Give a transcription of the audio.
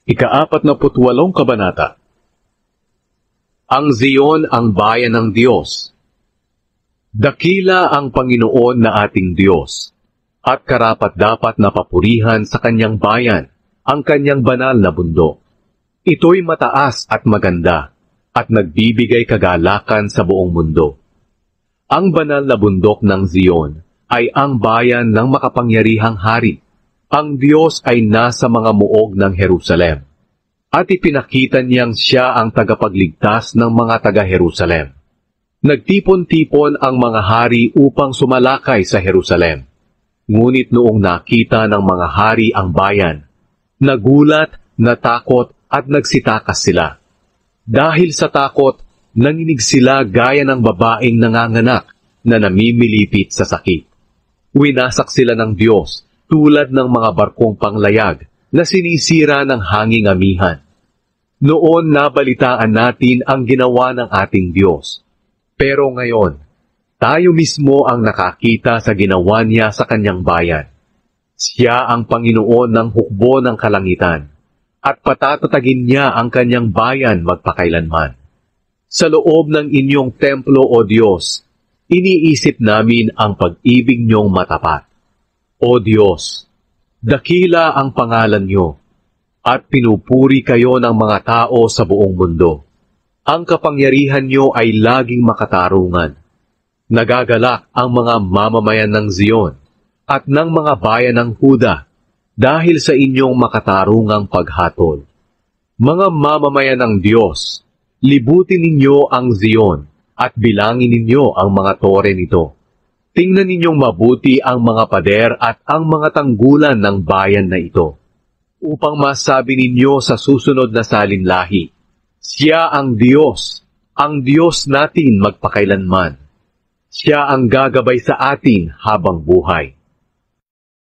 Ika-48 Kabanata. Ang Zion ang bayan ng Diyos. Dakila ang Panginoon na ating Diyos, at karapat-dapat na papurihan sa kanyang bayan ang kanyang banal na bundok. Ito'y mataas at maganda, at nagbibigay kagalakan sa buong mundo. Ang banal na bundok ng Zion ay ang bayan ng makapangyarihang hari. Ang Diyos ay nasa mga muog ng Jerusalem, at ipinakita niyang siya ang tagapagligtas ng mga taga-Jerusalem. Nagtipon-tipon ang mga hari upang sumalakay sa Jerusalem. Ngunit noong nakita ng mga hari ang bayan, nagulat, natakot at nagsitakas sila. Dahil sa takot, nanginig sila gaya ng babaeng nanganganak na namimilipit sa sakit. Winasak sila ng Diyos tulad ng mga barkong panglayag na sinisira ng hanging amihan. Noon nabalitaan natin ang ginawa ng ating Diyos. Pero ngayon, tayo mismo ang nakakita sa ginawa niya sa kanyang bayan. Siya ang Panginoon ng hukbo ng kalangitan, at patatatagin niya ang kanyang bayan magpakailanman. Sa loob ng inyong templo, O Diyos, iniisip namin ang pag-ibig niyong matapat. O Diyos, dakila ang pangalan niyo, at pinupuri kayo ng mga tao sa buong mundo. Ang kapangyarihan niyo ay laging makatarungan. Nagagalak ang mga mamamayan ng Zion at ng mga bayan ng Huda dahil sa inyong makatarungang paghatol. Mga mamamayan ng Diyos, libutin ninyo ang Zion at bilangin ninyo ang mga tore nito. Tingnan ninyong mabuti ang mga pader at ang mga tanggulan ng bayan na ito, upang masabi ninyo sa susunod na salinlahi, siya ang Diyos natin magpakailanman. Siya ang gagabay sa atin habang buhay.